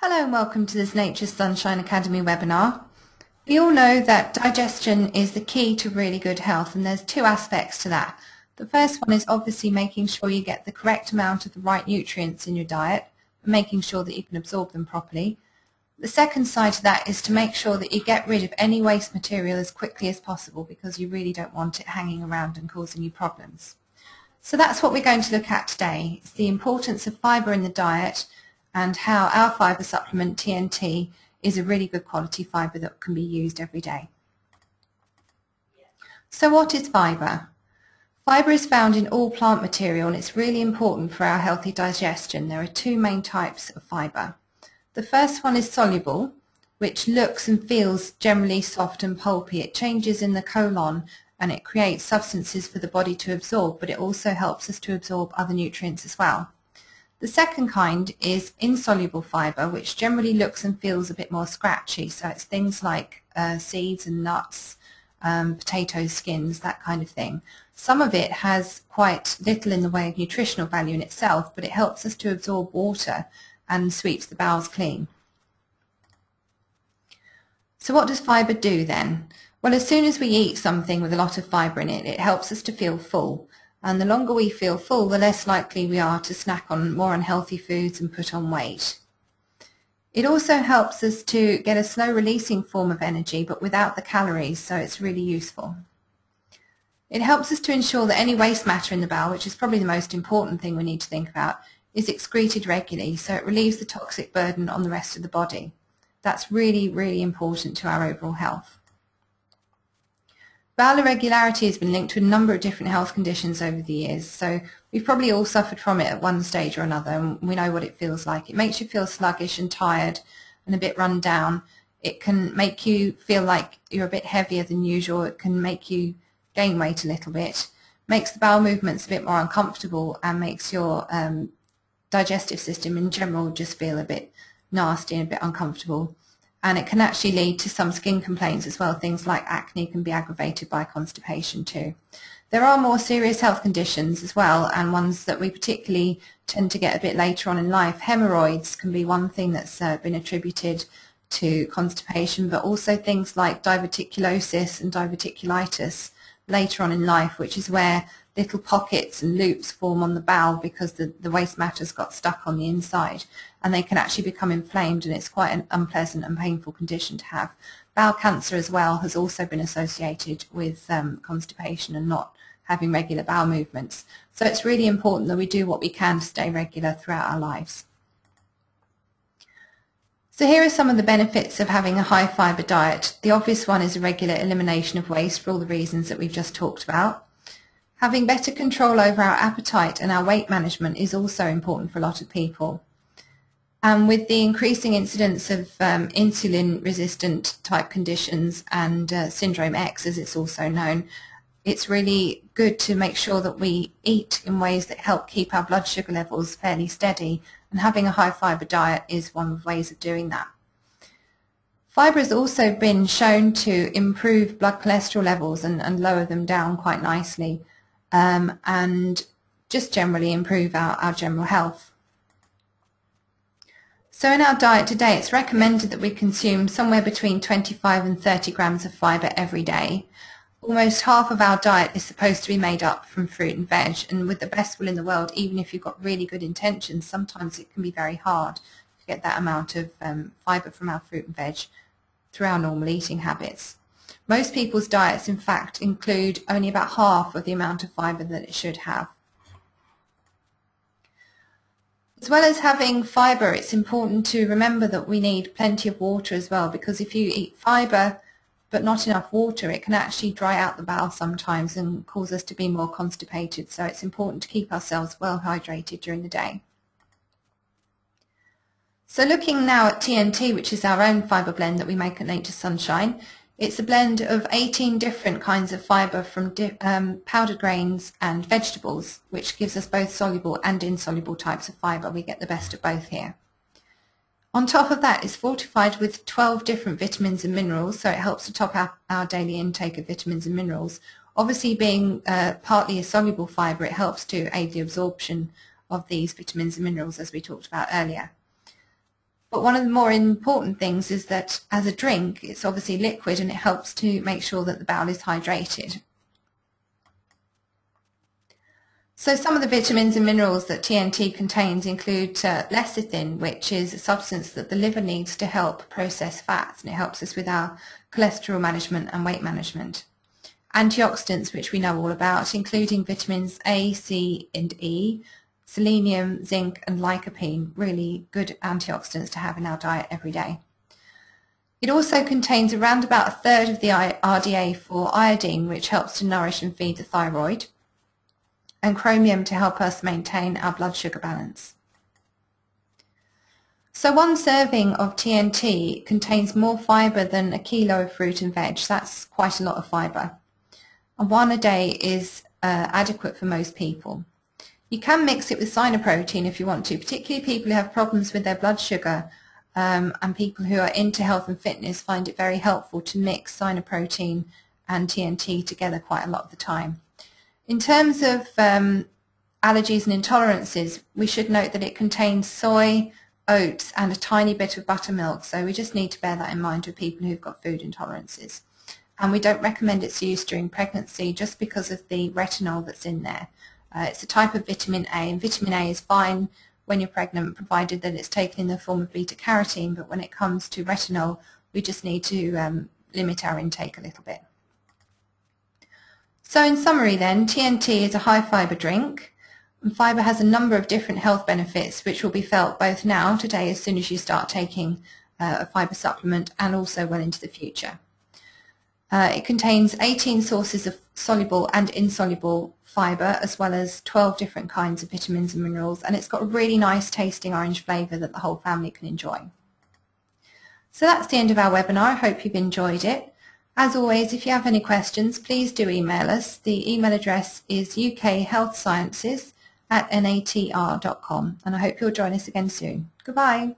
Hello and welcome to this Nature's Sunshine Academy webinar. We all know that digestion is the key to really good health, and there's two aspects to that. The first one is obviously making sure you get the correct amount of the right nutrients in your diet and making sure that you can absorb them properly. The second side to that is to make sure that you get rid of any waste material as quickly as possible, because you really don't want it hanging around and causing you problems. So that's what we're going to look at today. It's the importance of fibre in the diet and how our fibre supplement TNT is a really good quality fibre that can be used every day. So what is fibre? Fibre is found in all plant material and it's really important for our healthy digestion. There are two main types of fibre. The first one is soluble, which looks and feels generally soft and pulpy. It changes in the colon and it creates substances for the body to absorb, but it also helps us to absorb other nutrients as well. The second kind is insoluble fibre, which generally looks and feels a bit more scratchy. So it's things like seeds and nuts, potato skins, that kind of thing. Some of it has quite little in the way of nutritional value in itself, but it helps us to absorb water and sweeps the bowels clean. So what does fibre do then? Well, as soon as we eat something with a lot of fibre in it, it helps us to feel full. And the longer we feel full, the less likely we are to snack on more unhealthy foods and put on weight. It also helps us to get a slow releasing form of energy, but without the calories, so it's really useful. It helps us to ensure that any waste matter in the bowel, which is probably the most important thing we need to think about, is excreted regularly, so it relieves the toxic burden on the rest of the body. That's really, really important to our overall health. Bowel irregularity has been linked to a number of different health conditions over the years, so we've probably all suffered from it at one stage or another, and we know what it feels like. It makes you feel sluggish and tired and a bit run down. It can make you feel like you're a bit heavier than usual. It can make you gain weight a little bit, makes the bowel movements a bit more uncomfortable, and makes your digestive system in general just feel a bit nasty and a bit uncomfortable. And it can actually lead to some skin complaints as well. Things like acne can be aggravated by constipation too. There are more serious health conditions as well, and ones that we particularly tend to get a bit later on in life. Hemorrhoids can be one thing that's been attributed to constipation, but also things like diverticulosis and diverticulitis later on in life, which is where little pockets and loops form on the bowel because the waste matter's got stuck on the inside, and they can actually become inflamed, and it's quite an unpleasant and painful condition to have. Bowel cancer as well has also been associated with constipation and not having regular bowel movements. So it's really important that we do what we can to stay regular throughout our lives. So here are some of the benefits of having a high fibre diet. The obvious one is a regular elimination of waste for all the reasons that we've just talked about. Having better control over our appetite and our weight management is also important for a lot of people. And with the increasing incidence of insulin-resistant type conditions and syndrome X, as it's also known, it's really good to make sure that we eat in ways that help keep our blood sugar levels fairly steady, and having a high fibre diet is one of the ways of doing that. Fibre has also been shown to improve blood cholesterol levels and lower them down quite nicely, and just generally improve our general health. So in our diet today, it's recommended that we consume somewhere between 25 and 30 grams of fibre every day. Almost half of our diet is supposed to be made up from fruit and veg, and with the best will in the world, even if you've got really good intentions, sometimes it can be very hard to get that amount of fibre from our fruit and veg through our normal eating habits. Most people's diets, in fact, include only about half of the amount of fibre that it should have. As well as having fibre, it's important to remember that we need plenty of water as well, because if you eat fibre but not enough water, it can actually dry out the bowel sometimes and cause us to be more constipated. So it's important to keep ourselves well hydrated during the day. So looking now at TNT, which is our own fibre blend that we make at Nature's Sunshine, it's a blend of 18 different kinds of fibre from powdered grains and vegetables, which gives us both soluble and insoluble types of fibre. We get the best of both here. On top of that, it's fortified with 12 different vitamins and minerals, so it helps to top up our daily intake of vitamins and minerals. Obviously, being partly a soluble fibre, it helps to aid the absorption of these vitamins and minerals, as we talked about earlier. But one of the more important things is that as a drink, it's obviously liquid and it helps to make sure that the bowel is hydrated. So some of the vitamins and minerals that TNT contains include lecithin, which is a substance that the liver needs to help process fats, and it helps us with our cholesterol management and weight management. Antioxidants, which we know all about, including vitamins A, C and E, selenium, zinc and lycopene, really good antioxidants to have in our diet every day. It also contains around about a third of the RDA for iodine, which helps to nourish and feed the thyroid, and chromium to help us maintain our blood sugar balance. So one serving of TNT contains more fibre than a kilo of fruit and veg. That's quite a lot of fibre. And one a day is adequate for most people. You can mix it with cyanoprotein if you want to, particularly people who have problems with their blood sugar, and people who are into health and fitness find it very helpful to mix cyanoprotein and TNT together quite a lot of the time. In terms of allergies and intolerances, we should note that it contains soy, oats and a tiny bit of buttermilk, so we just need to bear that in mind with people who've got food intolerances. And we don't recommend its use during pregnancy just because of the retinol that's in there. It's a type of vitamin A, and vitamin A is fine when you're pregnant provided that it's taken in the form of beta-carotene, but when it comes to retinol we just need to limit our intake a little bit. So in summary then, TNT is a high fibre drink, and fibre has a number of different health benefits which will be felt both now, today, as soon as you start taking a fibre supplement, and also well into the future. It contains 18 sources of soluble and insoluble fibre, as well as 12 different kinds of vitamins and minerals, and it's got a really nice tasting orange flavour that the whole family can enjoy. So that's the end of our webinar. I hope you've enjoyed it. As always, if you have any questions, please do email us. The email address is ukhealthsciences@natr.com, and I hope you'll join us again soon. Goodbye.